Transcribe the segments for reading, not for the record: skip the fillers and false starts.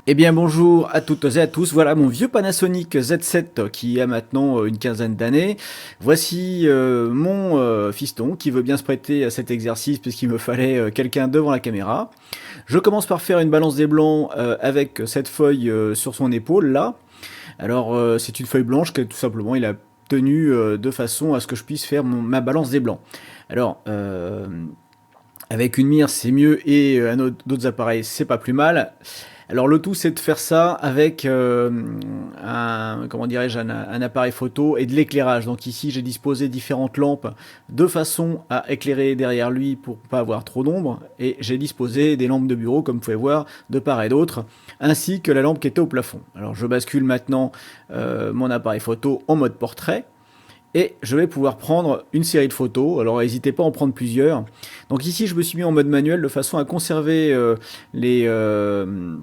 Eh bien bonjour à toutes et à tous, voilà mon vieux Panasonic Z7 qui a maintenant une quinzaine d'années. Voici mon fiston qui veut bien se prêter à cet exercice puisqu'il me fallait quelqu'un devant la caméra. Je commence par faire une balance des blancs avec cette feuille sur son épaule là. Alors c'est une feuille blanche que tout simplement il a tenue de façon à ce que je puisse faire ma balance des blancs. Alors avec une mire c'est mieux et d'autres appareils c'est pas plus mal. Alors le tout c'est de faire ça avec comment dirais-je, un appareil photo et de l'éclairage. Donc ici j'ai disposé différentes lampes de façon à éclairer derrière lui pour pas avoir trop d'ombre. Et j'ai disposé des lampes de bureau comme vous pouvez voir de part et d'autre, ainsi que la lampe qui était au plafond. Alors je bascule maintenant mon appareil photo en mode portrait. Et je vais pouvoir prendre une série de photos, alors n'hésitez pas à en prendre plusieurs. Donc ici je me suis mis en mode manuel de façon à conserver les, euh,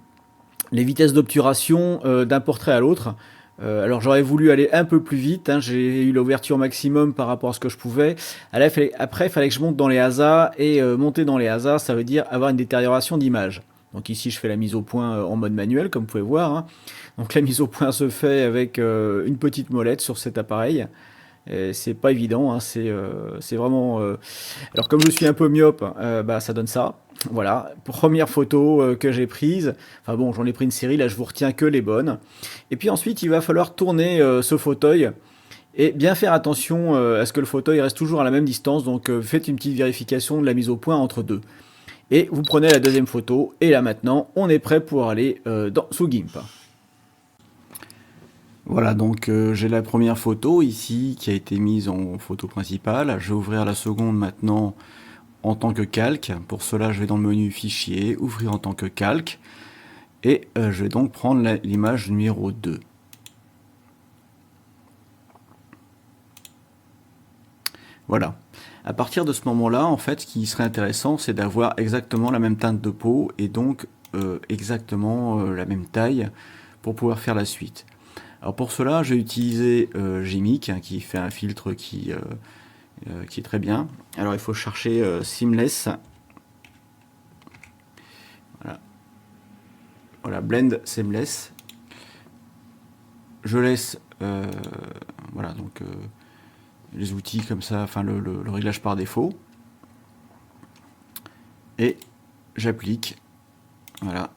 les vitesses d'obturation d'un portrait à l'autre. Alors j'aurais voulu aller un peu plus vite, hein, j'ai eu l'ouverture maximum par rapport à ce que je pouvais. Après, il fallait que je monte dans les hasards, et monter dans les hasards, ça veut dire avoir une détérioration d'image. Donc ici je fais la mise au point en mode manuel, comme vous pouvez voir, hein. Donc la mise au point se fait avec une petite molette sur cet appareil. C'est pas évident, hein, c'est vraiment... Alors comme je suis un peu myope, bah, ça donne ça. Voilà, première photo que j'ai prise. Enfin bon, j'en ai pris une série, là je vous retiens que les bonnes. Et puis ensuite, il va falloir tourner ce fauteuil et bien faire attention à ce que le fauteuil reste toujours à la même distance. Donc faites une petite vérification de la mise au point entre deux. Et vous prenez la deuxième photo, et là maintenant, on est prêt pour aller sous GIMP. Voilà, donc j'ai la première photo ici qui a été mise en photo principale. Je vais ouvrir la seconde maintenant en tant que calque. Pour cela, je vais dans le menu Fichier, Ouvrir en tant que calque. Et je vais donc prendre l'image numéro 2. Voilà. À partir de ce moment-là, en fait, ce qui serait intéressant, c'est d'avoir exactement la même teinte de peau et donc exactement la même taille pour pouvoir faire la suite. Alors pour cela, j'ai utilisé Gimic, hein, qui fait un filtre qui est très bien. Alors il faut chercher Seamless. Voilà. Voilà, Blend Seamless. Je laisse voilà, donc les outils comme ça, enfin le réglage par défaut. Et j'applique. Voilà.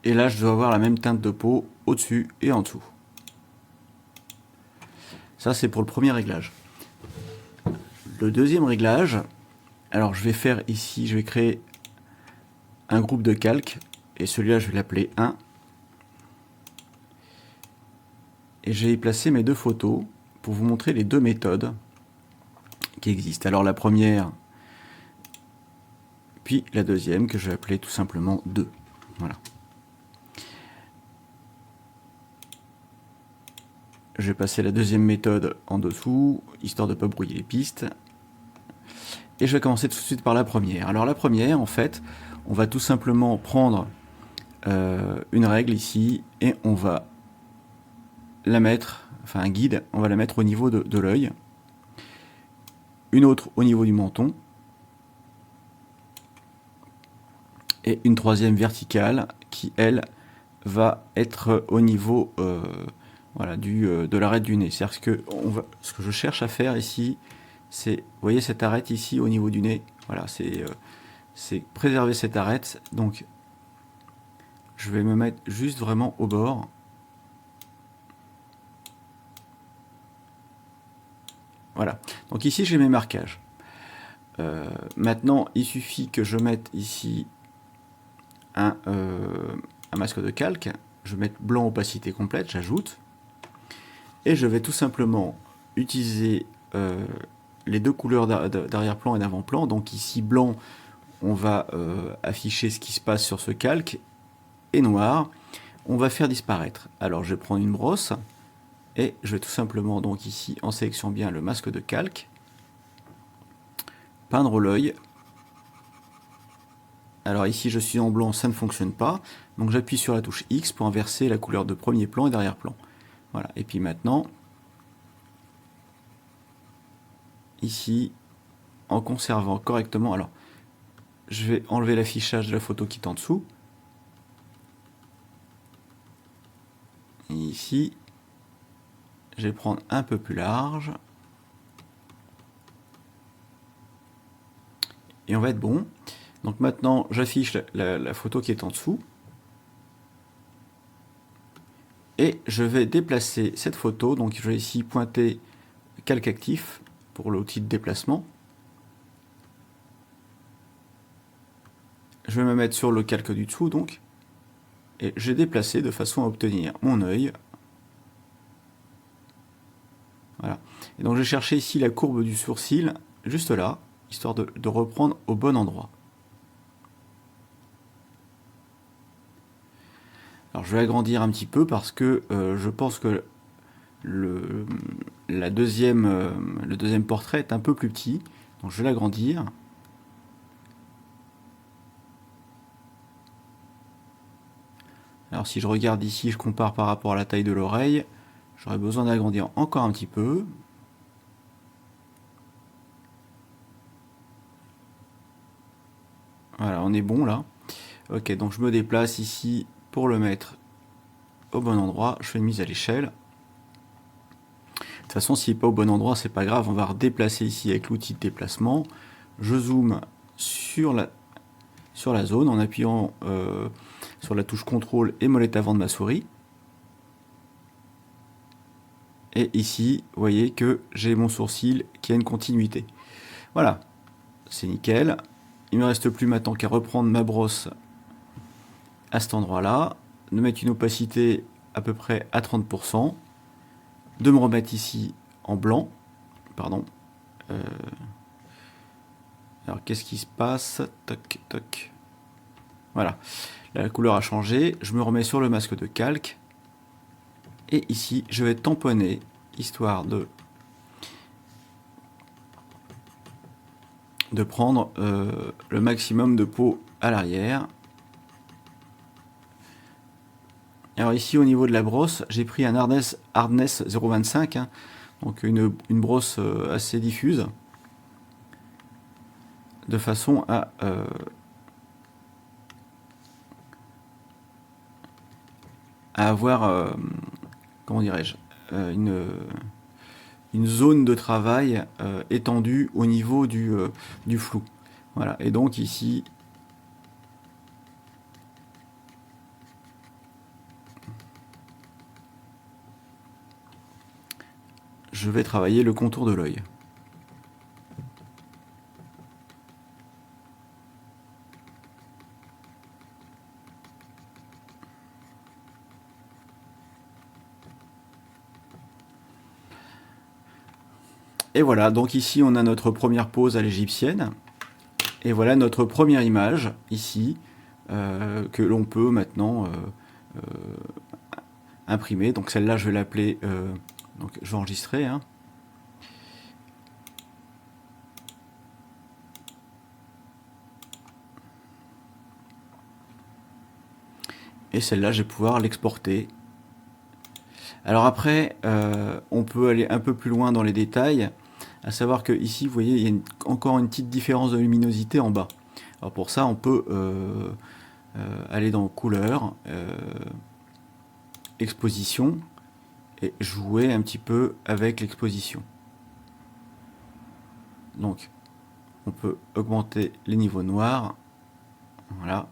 Et là, je dois avoir la même teinte de peau au-dessus et en dessous. Ça, c'est pour le premier réglage. Le deuxième réglage, alors je vais faire ici, je vais créer un groupe de calques, et celui-là, je vais l'appeler 1. Et je vais y placer mes deux photos pour vous montrer les deux méthodes qui existent. Alors la première, puis la deuxième, que je vais appeler tout simplement 2. Voilà. Je vais passer la deuxième méthode en dessous, histoire de ne pas brouiller les pistes. Et je vais commencer tout de suite par la première. Alors la première, en fait, on va tout simplement prendre une règle ici, et on va la mettre, enfin un guide, on va la mettre au niveau de l'œil. Une autre au niveau du menton. Et une troisième verticale qui, elle, va être au niveau voilà, de l'arête du nez. C'est-à-dire ce que je cherche à faire ici, c'est, vous voyez cette arête ici au niveau du nez, voilà, c'est préserver cette arête. Donc je vais me mettre juste vraiment au bord. Voilà, donc ici j'ai mes marquages. Maintenant il suffit que je mette ici un masque de calque. Je vais mettre blanc opacité complète, j'ajoute. Et je vais tout simplement utiliser les deux couleurs d'arrière-plan et d'avant-plan. Donc ici blanc, on va afficher ce qui se passe sur ce calque, et noir, on va faire disparaître. Alors je vais prendre une brosse, et je vais tout simplement, donc ici, en sélection bien le masque de calque, peindre l'œil. Alors ici je suis en blanc, ça ne fonctionne pas, donc j'appuie sur la touche X pour inverser la couleur de premier plan et d'arrière-plan. Voilà, et puis maintenant, ici, en conservant correctement, alors je vais enlever l'affichage de la photo qui est en dessous. Et ici, je vais prendre un peu plus large. Et on va être bon. Donc maintenant, j'affiche la photo qui est en dessous. Et je vais déplacer cette photo. Donc je vais ici pointer calque actif pour l'outil de déplacement. Je vais me mettre sur le calque du dessous donc. Et je vais déplacer de façon à obtenir mon œil. Voilà. Et donc je vais chercher ici la courbe du sourcil, juste là, histoire de reprendre au bon endroit. Alors je vais agrandir un petit peu parce que je pense que le deuxième portrait est un peu plus petit. Donc je vais l'agrandir. Alors si je regarde ici, je compare par rapport à la taille de l'oreille, j'aurais besoin d'agrandir encore un petit peu. Voilà, on est bon là. Ok, donc je me déplace ici pour le mettre au bon endroit. Je fais une mise à l'échelle. De toute façon, s'il n'est pas au bon endroit, c'est pas grave. On va redéplacer ici avec l'outil de déplacement. Je zoome sur la zone en appuyant sur la touche contrôle et molette avant de ma souris. Et ici, vous voyez que j'ai mon sourcil qui a une continuité. Voilà, c'est nickel. Il ne me reste plus maintenant qu'à reprendre ma brosse à cet endroit-là, de mettre une opacité à peu près à 30%, de me remettre ici en blanc. Pardon. Alors qu'est-ce qui se passe? Toc, toc. Voilà, la couleur a changé. Je me remets sur le masque de calque. Et ici, je vais tamponner, histoire de prendre le maximum de peau à l'arrière. Alors ici, au niveau de la brosse, j'ai pris un Hardness 0,25, hein, donc une brosse assez diffuse, de façon à avoir, comment dirais-je, une zone de travail étendue au niveau du flou. Voilà, et donc ici, je vais travailler le contour de l'œil. Et voilà, donc ici on a notre première pose à l'égyptienne. Et voilà notre première image, ici, que l'on peut maintenant imprimer. Donc celle-là, je vais l'appeler... donc je vais enregistrer. Hein. Et celle-là, je vais pouvoir l'exporter. Alors après, on peut aller un peu plus loin dans les détails. À savoir que ici, vous voyez, il y a encore une petite différence de luminosité en bas. Alors pour ça, on peut aller dans couleur, exposition, et jouer un petit peu avec l'exposition. Donc, on peut augmenter les niveaux noirs. Voilà.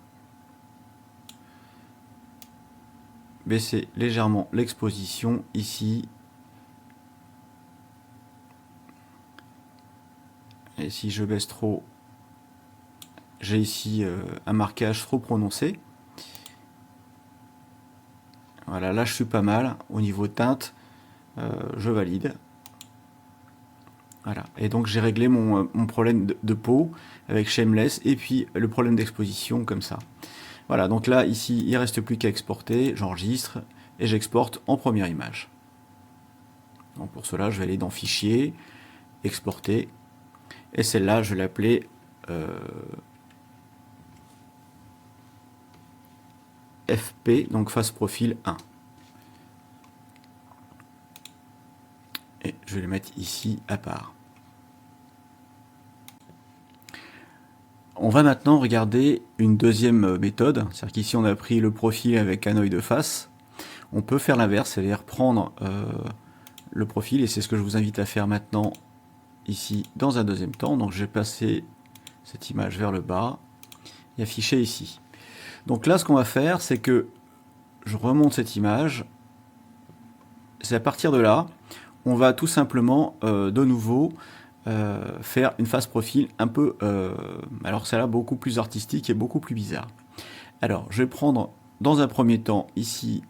Baisser légèrement l'exposition ici. Et si je baisse trop, j'ai ici un marquage trop prononcé. Voilà, là je suis pas mal. Au niveau teinte, je valide. Voilà, et donc j'ai réglé mon problème de peau avec Shameless et puis le problème d'exposition comme ça. Voilà, donc là ici il ne reste plus qu'à exporter, j'enregistre et j'exporte en première image. Donc pour cela je vais aller dans Fichier, Exporter, et celle-là je vais l'appeler FP, donc face profil 1. Et je vais le mettre ici à part. On va maintenant regarder une deuxième méthode, c'est-à-dire qu'ici on a pris le profil avec un œil de face. On peut faire l'inverse, c'est-à-dire prendre le profil, et c'est ce que je vous invite à faire maintenant ici dans un deuxième temps. Donc je vais passer cette image vers le bas et afficher ici. Donc là ce qu'on va faire, c'est que je remonte cette image. C'est à partir de là, on va tout simplement de nouveau faire une face profil un peu, alors celle-là beaucoup plus artistique et beaucoup plus bizarre. Alors je vais prendre dans un premier temps ici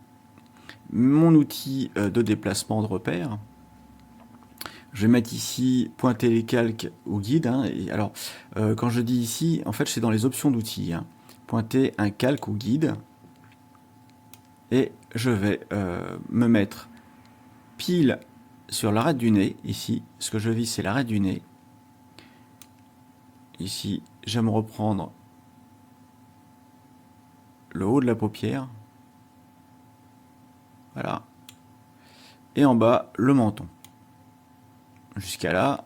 mon outil de déplacement de repère. Je vais mettre ici pointer les calques au guide. Hein, et alors quand je dis ici, en fait c'est dans les options d'outils. Hein, pointer un calque au guide. Et je vais me mettre pile sur l'arête du nez, ici. Ce que je vise, c'est l'arête du nez. Ici, je vais me reprendre le haut de la paupière. Voilà. Et en bas, le menton. Jusqu'à là,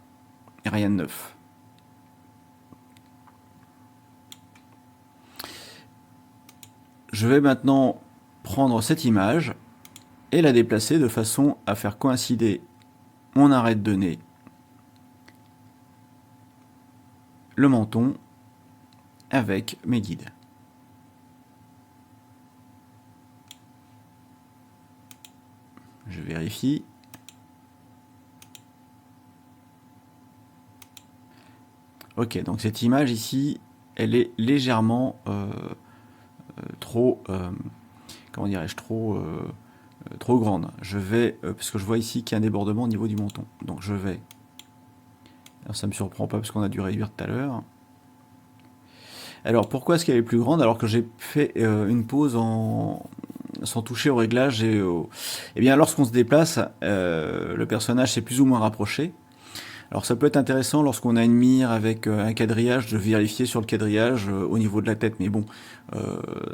rien de neuf. Je vais maintenant prendre cette image et la déplacer de façon à faire coïncider mon arête de nez, le menton, avec mes guides. Je vérifie. Ok, donc cette image ici, elle est légèrement trop, comment dirais-je, trop grande. Je vais, parce que je vois ici qu'il y a un débordement au niveau du menton. Donc je vais, alors ça ne me surprend pas parce qu'on a dû réduire tout à l'heure. Alors pourquoi est-ce qu'elle est plus grande alors que j'ai fait une pause sans toucher au réglage et Eh bien lorsqu'on se déplace, le personnage s'est plus ou moins rapproché. Alors ça peut être intéressant lorsqu'on a une mire avec un quadrillage de vérifier sur le quadrillage au niveau de la tête, mais bon,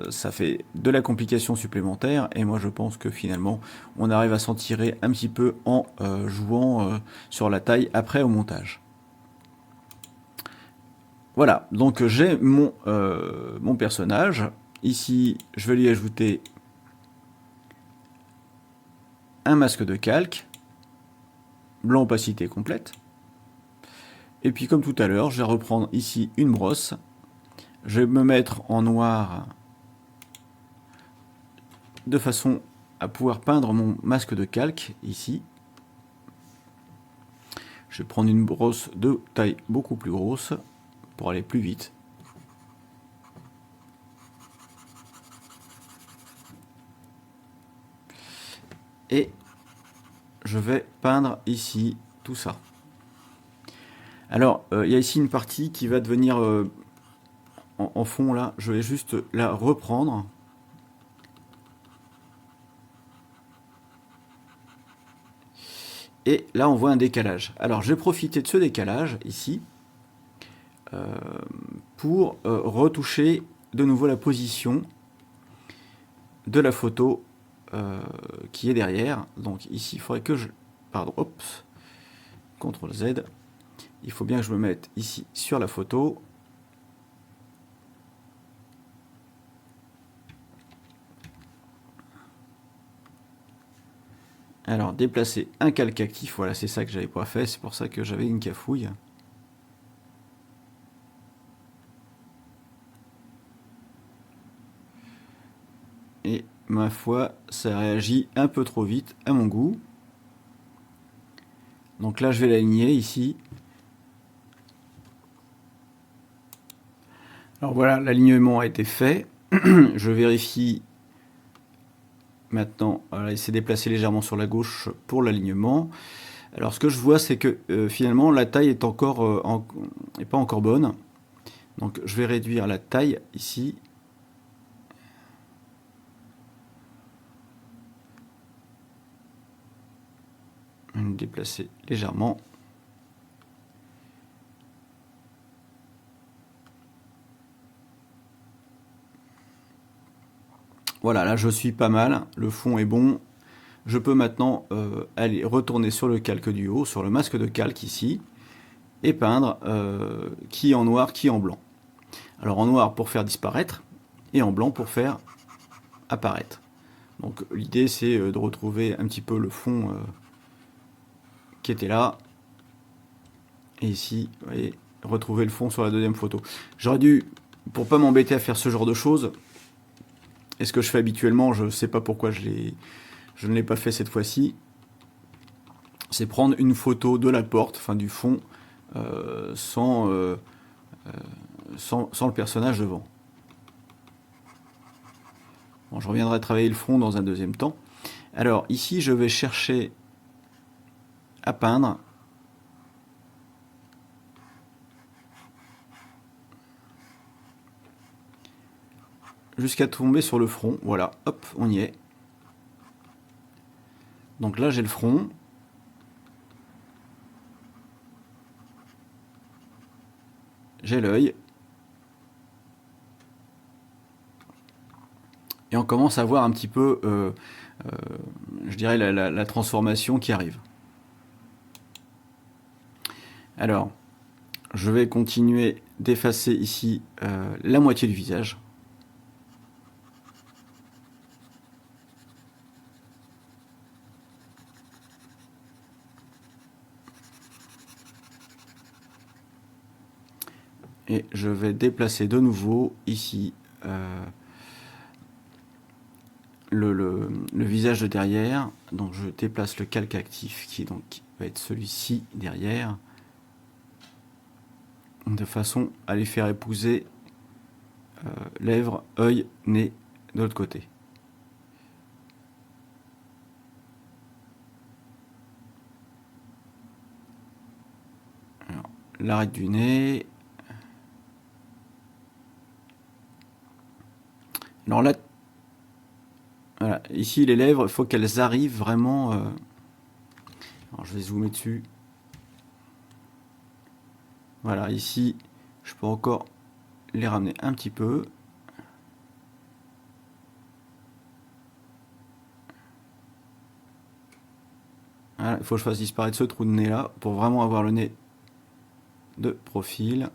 ça fait de la complication supplémentaire et moi je pense que finalement on arrive à s'en tirer un petit peu en jouant sur la taille après au montage. Voilà, donc j'ai mon personnage. Ici, je vais lui ajouter un masque de calque, blanc opacité complète. Et puis comme tout à l'heure, je vais reprendre ici une brosse. Je vais me mettre en noir de façon à pouvoir peindre mon masque de calque ici. Je vais prendre une brosse de taille beaucoup plus grosse pour aller plus vite. Et je vais peindre ici tout ça. Alors, il y a ici une partie qui va devenir en fond là. Je vais juste la reprendre. Et là, on voit un décalage. Alors, je vais profiter de ce décalage ici pour retoucher de nouveau la position de la photo qui est derrière. Donc ici, il faudrait que je... Pardon, hop, CTRL Z. Il faut bien que je me mette ici sur la photo. Alors, déplacer un calque actif, voilà, c'est ça que j'avais pas fait, c'est pour ça que j'avais une cafouille. Et ma foi, ça réagit un peu trop vite à mon goût. Donc là, je vais l'aligner ici. Alors voilà, l'alignement a été fait. Je vérifie maintenant. Voilà, il s'est déplacé légèrement sur la gauche pour l'alignement. Alors ce que je vois, c'est que finalement la taille est encore est pas encore bonne. Donc je vais réduire la taille ici. Déplacer légèrement. Voilà, là je suis pas mal, le fond est bon. Je peux maintenant aller retourner sur le calque du haut, sur le masque de calque ici, et peindre qui en noir, qui en blanc. Alors en noir pour faire disparaître, et en blanc pour faire apparaître. Donc l'idée c'est de retrouver un petit peu le fond qui était là. Et ici, vous voyez, retrouver le fond sur la deuxième photo. J'aurais dû, pour pas m'embêter à faire ce genre de choses, et ce que je fais habituellement, je ne sais pas pourquoi je ne l'ai pas fait cette fois-ci, c'est prendre une photo de la porte, enfin du fond, sans le personnage devant. Bon, je reviendrai travailler le fond dans un deuxième temps. Alors ici, je vais chercher à peindre jusqu'à tomber sur le front. Voilà, hop, on y est. Donc là, j'ai le front. J'ai l'œil. Et on commence à voir un petit peu, je dirais, la transformation qui arrive. Alors, je vais continuer d'effacer ici la moitié du visage. Et je vais déplacer de nouveau ici le visage de derrière. Donc je déplace le calque actif qui va être celui-ci derrière, de façon à les faire épouser lèvres, œil, nez de l'autre côté. L'arête du nez. Alors là, voilà, ici les lèvres, il faut qu'elles arrivent vraiment. Alors je vais zoomer dessus. Voilà, ici, je peux encore les ramener un petit peu. Voilà, il faut que je fasse disparaître ce trou de nez là pour vraiment avoir le nez de profil.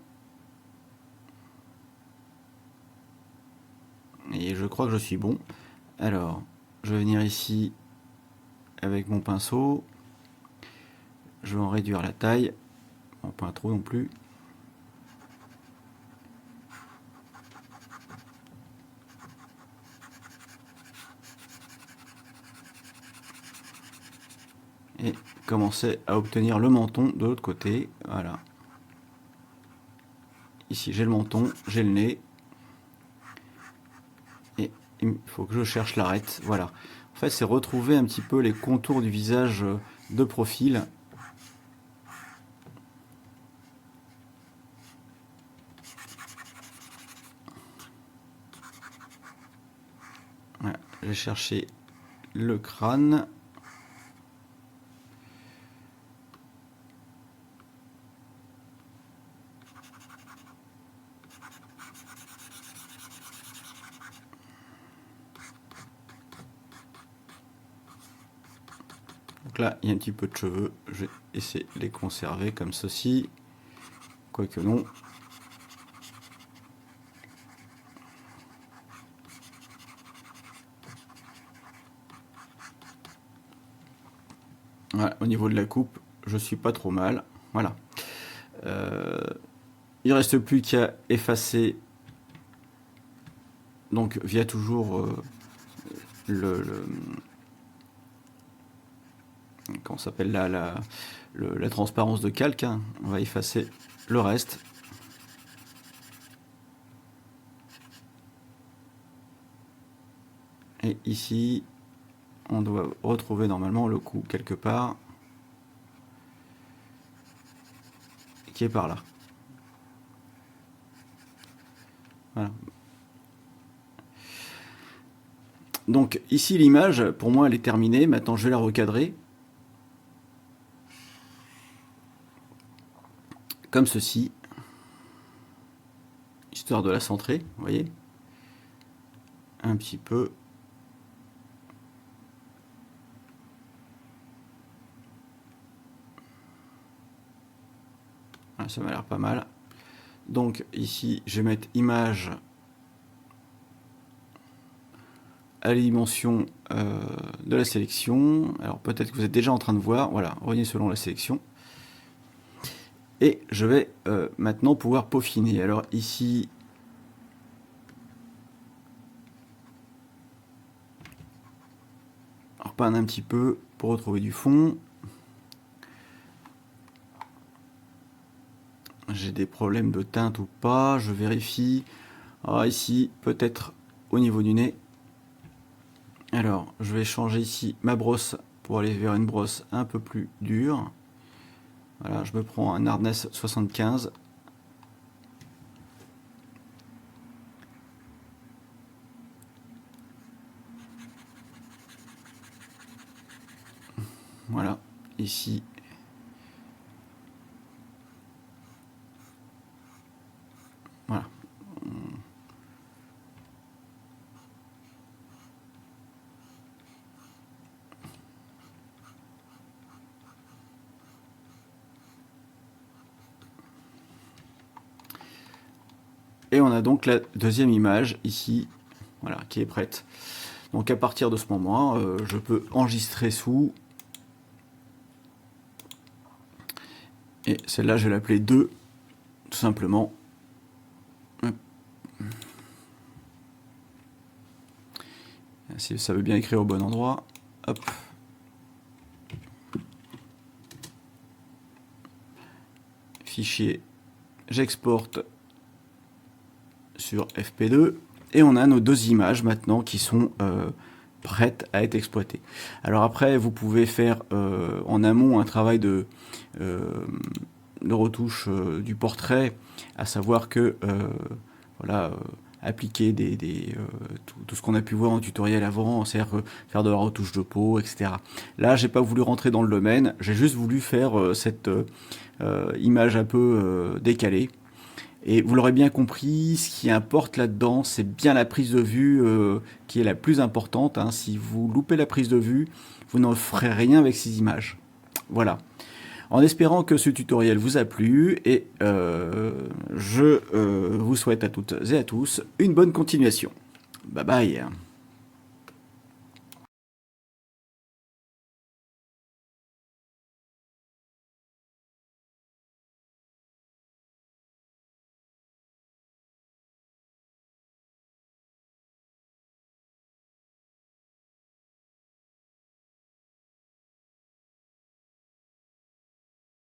Et je crois que je suis bon. Alors, je vais venir ici avec mon pinceau. Je vais en réduire la taille. Bon, pas trop non plus. Et commencer à obtenir le menton de l'autre côté. Voilà. Ici, j'ai le menton, j'ai le nez. Et il faut que je cherche l'arête. Voilà. En fait, c'est retrouver un petit peu les contours du visage de profil. Voilà. J'ai cherché le crâne. Donc là, il y a un petit peu de cheveux. Je vais essayer de les conserver comme ceci. Quoique non. Voilà, au niveau de la coupe, je suis pas trop mal. Voilà. Il reste plus qu'à effacer. Donc via toujours comment s'appelle la transparence de calque. Hein. On va effacer le reste. Et ici, on doit retrouver normalement le cou quelque part, qui est par là. Voilà. Donc ici l'image, pour moi elle est terminée, maintenant je vais la recadrer. Comme ceci. Histoire de la centrer, vous voyez. Un petit peu. Voilà, ça m'a l'air pas mal. Donc ici, je vais mettre image à la dimension de la sélection. Alors peut-être que vous êtes déjà en train de voir. Voilà, revenez selon la sélection. Et je vais maintenant pouvoir peaufiner. Alors ici, on repeint un petit peu pour retrouver du fond. J'ai des problèmes de teinte ou pas, je vérifie. Alors ici, peut-être au niveau du nez. Alors, je vais changer ici ma brosse pour aller vers une brosse un peu plus dure. Voilà, je me prends un Hardness 75. Voilà, ici. Voilà. Et on a donc la deuxième image ici, voilà, qui est prête. Donc à partir de ce moment, je peux enregistrer sous. Et celle-là, je vais l'appeler 2, tout simplement. Si ça veut bien écrire au bon endroit. Hop. Fichier, j'exporte sur FP2. Et on a nos deux images maintenant qui sont prêtes à être exploitées. Alors après, vous pouvez faire en amont un travail de retouche du portrait, à savoir que voilà, appliquer tout ce qu'on a pu voir en tutoriel avant, c'est-à-dire faire de la retouche de peau, etc. Là, j'ai pas voulu rentrer dans le domaine, j'ai juste voulu faire cette image un peu décalée. Et vous l'aurez bien compris, ce qui importe là-dedans, c'est bien la prise de vue qui est la plus importante. Hein. Si vous loupez la prise de vue, vous n'en ferez rien avec ces images. Voilà. En espérant que ce tutoriel vous a plu, et je vous souhaite à toutes et à tous une bonne continuation. Bye bye.